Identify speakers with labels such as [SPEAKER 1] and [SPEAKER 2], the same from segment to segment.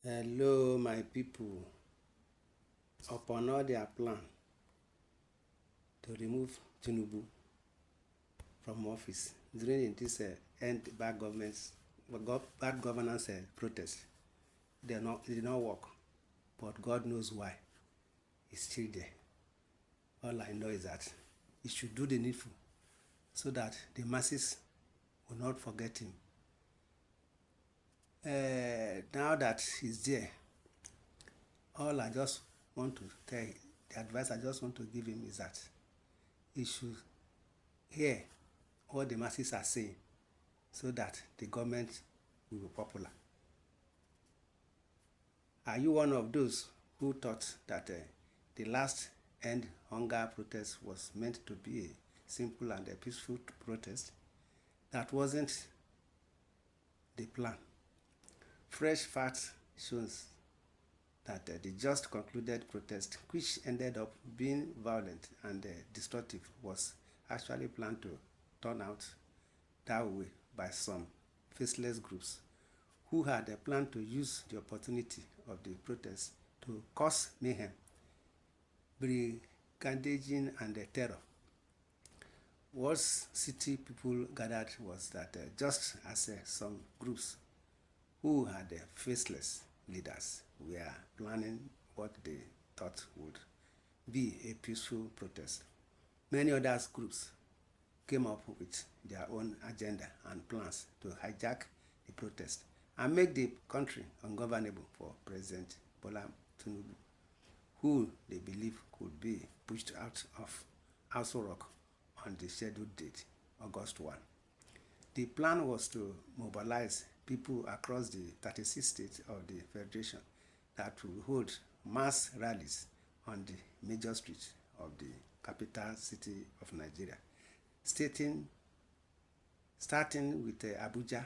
[SPEAKER 1] Hello, my people. Upon all their plan to remove Tinubu from office during this end bad governance protest, it did not work. But God knows why. He's still there. All I know is that he should do the needful so that the masses will not forget him. Now that he's there, all I just want to tell you, the advice I just want to give him is that he should hear what the masses are saying so that the government will be popular. Are you one of those who thought that the last end hunger protest was meant to be a simple and a peaceful protest? That wasn't the plan. Fresh facts shows that the just concluded protest, which ended up being violent and destructive, was actually planned to turn out that way by some faceless groups who had a plan to use the opportunity of the protest to cause mayhem, brigandaging, and terror. What city people gathered was that just as some groups who had faceless leaders were planning what they thought would be a peaceful protest, many other groups came up with their own agenda and plans to hijack the protest and make the country ungovernable for President Bola Tinubu, who they believe could be pushed out of Aso Rock on the scheduled date, August 1. The plan was to mobilize people across the 36 states of the Federation that will hold mass rallies on the major streets of the capital city of Nigeria, starting with Abuja,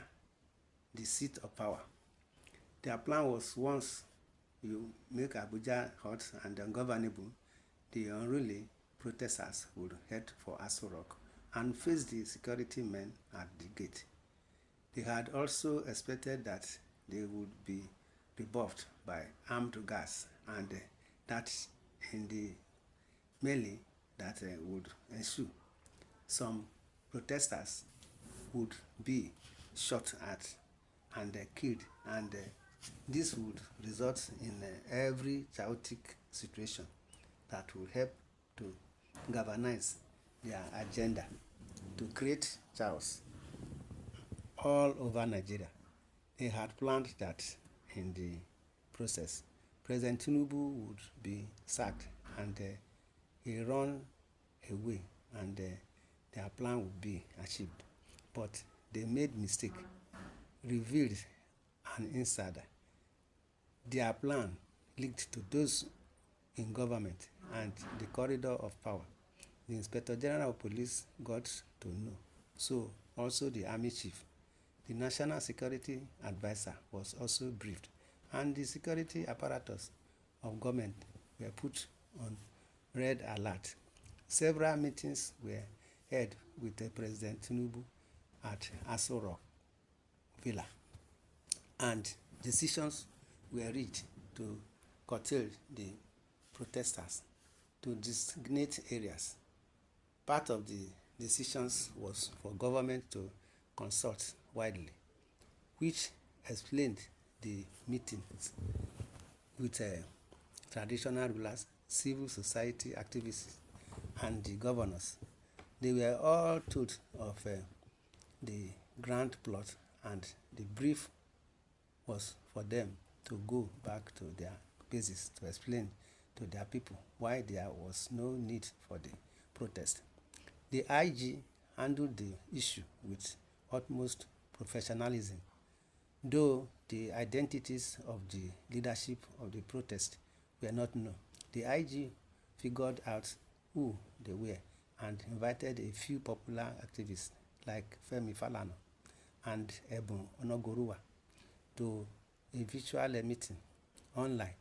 [SPEAKER 1] the seat of power. Their plan was once you make Abuja hot and ungovernable, the unruly protesters would head for Aso Rock and face the security men at the gate. They had also expected that they would be rebuffed by armed guards and that in the melee that would ensue, some protesters would be shot at and killed, and this would result in every chaotic situation that will help to galvanize their agenda to create chaos all over Nigeria. They had planned that in the process, President Tinubu would be sacked and he run away and their plan would be achieved. But they made mistake, revealed an insider. Their plan leaked to those in government and the corridor of power. The Inspector General of Police got to know, so also the Army Chief. The National Security Advisor was also briefed, and the security apparatus of government were put on red alert. Several meetings were held with President Tinubu at Aso Rock Villa, and decisions were reached to curtail the protesters to designate areas. Part of the decisions was for government to consult widely, which explained the meetings with traditional rulers, civil society activists, and the governors. They were all told of the grand plot, and the brief was for them to go back to their bases to explain to their people why there was no need for the protest. The IG handled the issue with utmost professionalism, though the identities of the leadership of the protest were not known. The IG figured out who they were and invited a few popular activists like Femi Falana and Ebun Onogoruwa to a virtual meeting online.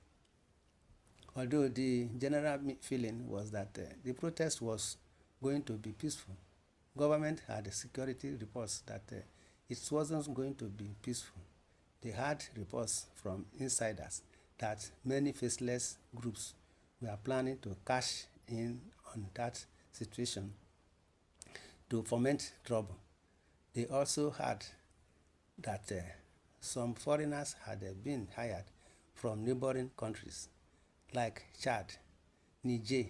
[SPEAKER 1] Although the general feeling was that the protest was going to be peaceful, government had security reports that it wasn't going to be peaceful. they had reports from insiders that many faceless groups were planning to cash in on that situation to foment trouble. They also heard that some foreigners had been hired from neighboring countries like Chad, Niger,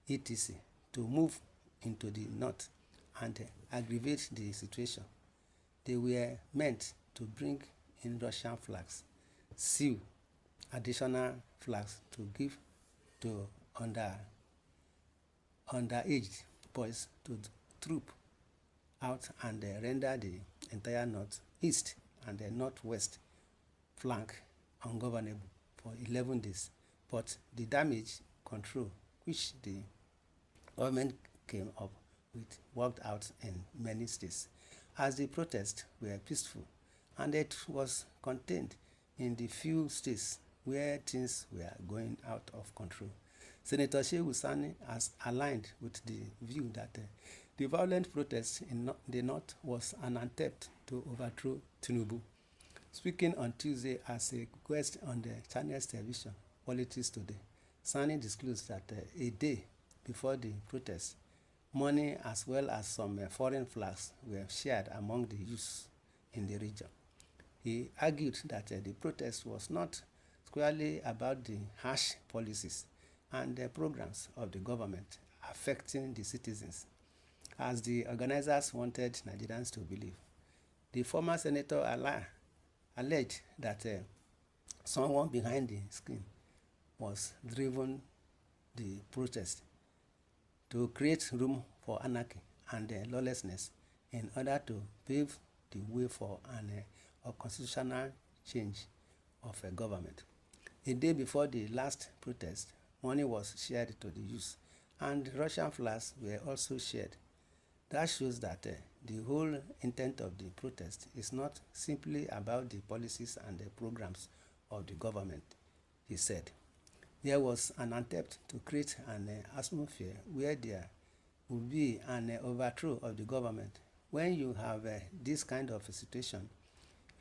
[SPEAKER 1] etc. to move into the north and aggravate the situation. They were meant to bring in Russian flags, sew additional flags to give to underaged boys to troop out and render the entire northeast and the northwest flank ungovernable for 11 days. But the damage control which the government came up with worked out in many states, as the protests were peaceful and it was contained in the few states where things were going out of control. Senator Sanni has aligned with the view that the violent protest in the north was an attempt to overthrow Tinubu. Speaking on Tuesday as a guest on the channel's television, Politics Today, Sanni disclosed that a day before the protest, money as well as some foreign flags were shared among the youths in the region. He argued that the protest was not squarely about the harsh policies and the programs of the government affecting the citizens, as the organizers wanted Nigerians to believe. The former senator alleged that someone behind the screen was driven the protest to create room for anarchy and lawlessness in order to pave the way for a constitutional change of a government. A day before the last protest, money was shared to the youth and Russian flags were also shared. That shows that the whole intent of the protest is not simply about the policies and the programs of the government, he said. There was an attempt to create an atmosphere where there would be an overthrow of the government. When you have this kind of a situation,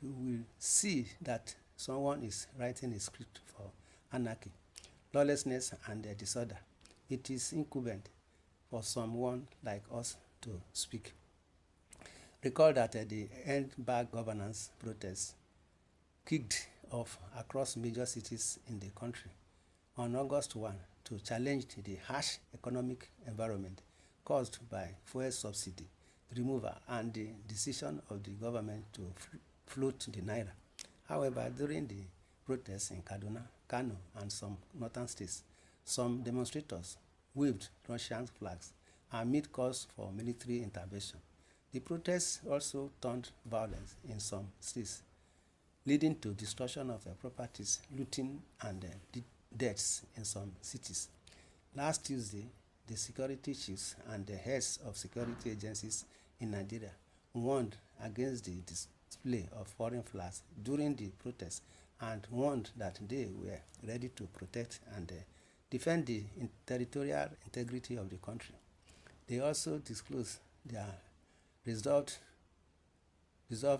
[SPEAKER 1] you will see that someone is writing a script for anarchy, lawlessness, and disorder. It is incumbent for someone like us to speak. Recall that the End Bad Governance protests kicked off across major cities in the country on August 1 to challenge the harsh economic environment caused by fuel subsidy removal and the decision of the government to float the naira. However, during the protests in Kaduna, Kano, and some northern states, some demonstrators waved Russian flags amid calls for military intervention. The protests also turned violent in some states, leading to destruction of properties, looting, and deaths in some cities. Last Tuesday, the security chiefs and the heads of security agencies in Nigeria warned against the display of foreign flags during the protests and warned that they were ready to protect and defend the territorial integrity of the country. They also disclosed their resolve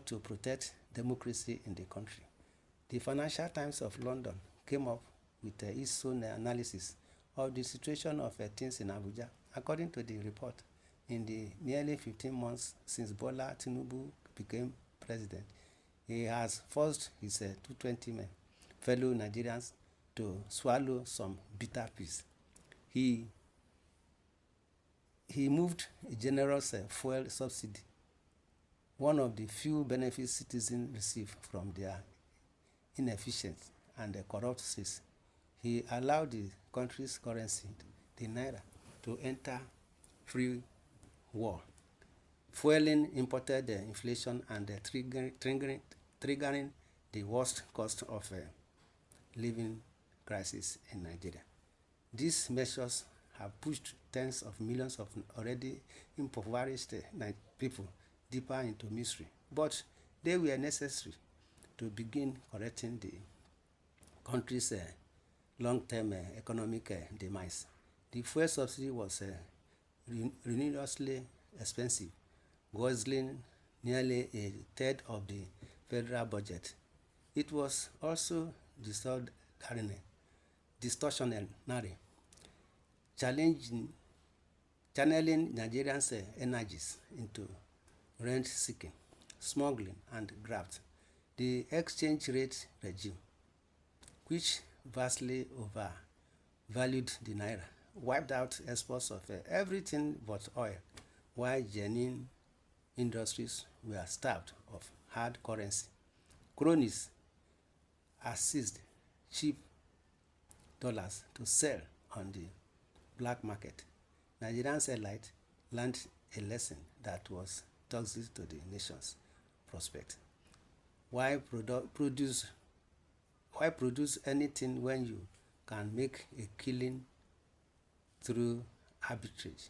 [SPEAKER 1] to protect democracy in the country. The Financial Times of London came up with its own analysis of the situation of things in Abuja. According to the report, in the nearly 15 months since Bola Tinubu became president, he has forced his 220 men, fellow Nigerians, to swallow some bitter pills. He moved a generous fuel subsidy, one of the few benefits citizens receive from their inefficient and corrupt states. He allowed the country's currency, the naira, to enter free war, fueling imported inflation and triggering the worst cost of living crisis in Nigeria. These measures have pushed tens of millions of already impoverished people deeper into misery, but they were necessary to begin correcting the country's long-term economic demise. The fuel subsidy was ridiculously expensive, guzzling nearly a third of the federal budget. It was also distortionary, challenging channeling Nigerians' energies into rent-seeking, smuggling, and graft. The exchange rate regime, which vastly overvalued the naira, wiped out exports of everything but oil, while genuine industries were starved of hard currency. Cronies seized cheap dollars to sell on the black market. Nigerian elite learned a lesson that was toxic to the nation's prospect. Why produce anything when you can make a killing through arbitrage?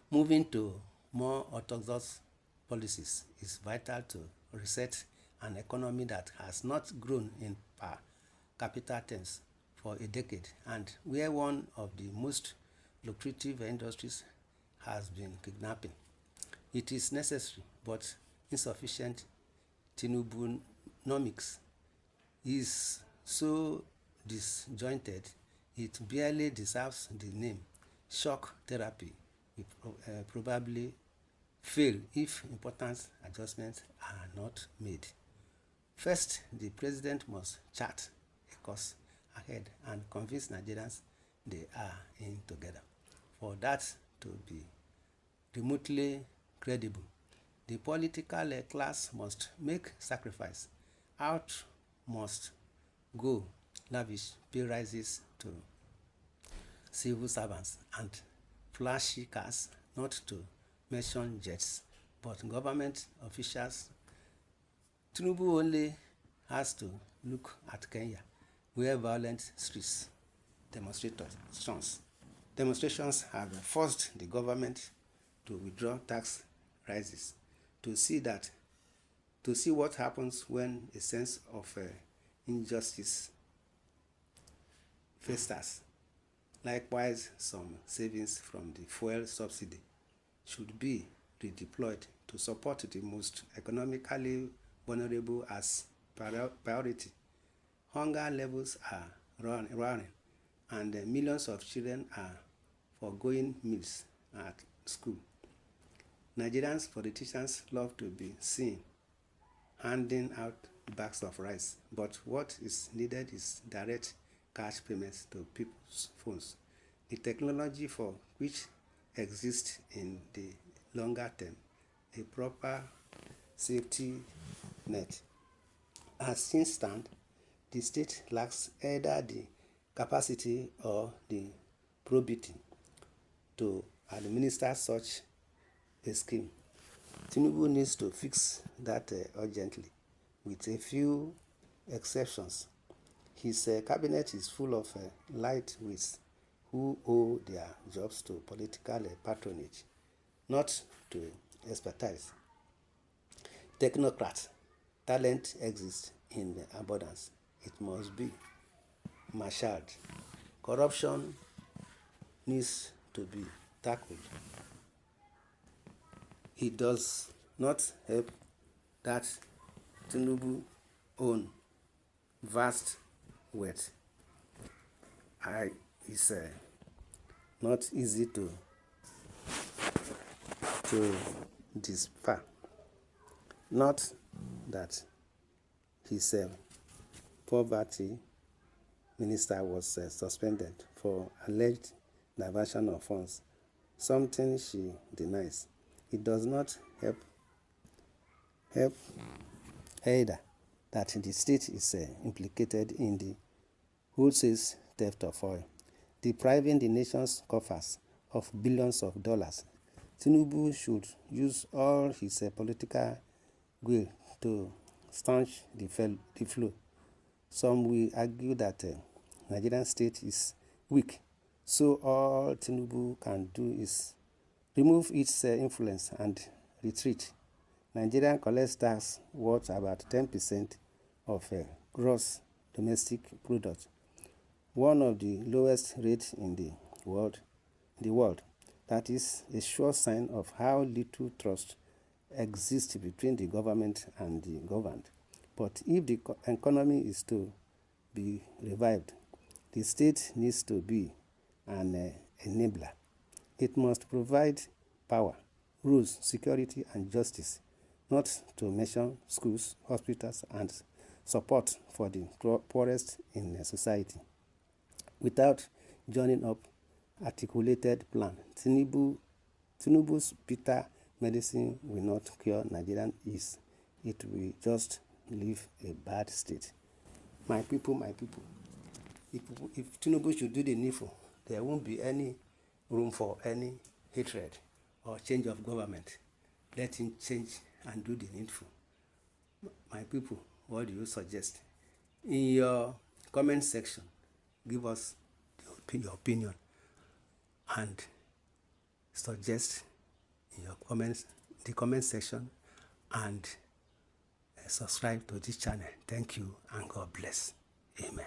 [SPEAKER 1] Moving to more orthodox policies is vital to reset an economy that has not grown in per capita terms for a decade, and where one of the most lucrative industries has been kidnapping. It is necessary but insufficient. Tinubunomics is so disjointed it barely deserves the name. Shock therapy will probably fail if important adjustments are not made. First, the president must chart a course ahead and convince Nigerians they are in together. For that to be remotely credible, the political class must make sacrifice. Out must go lavish pay rises to civil servants and flashy cars, not to mention jets, but government officials. Tinubu only has to look at Kenya, where violent streets demonstrations have forced the government to withdraw tax rises, to see what happens when a sense of injustice festers. Likewise, some savings from the fuel subsidy should be redeployed to support the most economically vulnerable as priority. Hunger levels are running, and millions of children are foregoing meals at school. Nigerians politicians love to be seen handing out bags of rice, but what is needed is direct cash payments to people's phones. The technology for which exists in the longer term, a proper safety net. As things stand, the state lacks either the capacity or the probity to administer such a scheme. Tinubu needs to fix that urgently, with a few exceptions. His cabinet is full of lightweights who owe their jobs to political patronage, not to expertise. Technocrats, talent exists in abundance. It must be marshaled. Corruption needs to be tackled. It does not help that Tinubu owns vast wealth. It's not easy to disper. Not that his poverty minister was suspended for alleged diversion of funds, something she denies. It does not help either that the state is implicated in the wholesale theft of oil, depriving the nation's coffers of billions of dollars. Tinubu should use all his political will to staunch the flow. Some will argue that Nigerian state is weak, so all Tinubu can do is remove its influence and retreat. Nigeria collects tax worth about 10% of gross domestic product, one of the lowest rates in the world. That is a sure sign of how little trust exists between the government and the governed. But if the economy is to be revived, the state needs to be an enabler. It must provide power, rules, security, and justice, not to mention schools, hospitals, and support for the poorest in society. Without joining up articulated plan, Tinubu's bitter medicine will not cure Nigerian ills. It will just leave a bad state. My people, if Tinubu should do the needful, there won't be any room for any hatred or change of government. Let him change and do the needful. My people, what do you suggest? In your comment section, give us your opinion and suggest in your comments, the comment section, and subscribe to this channel. Thank you and God bless. Amen.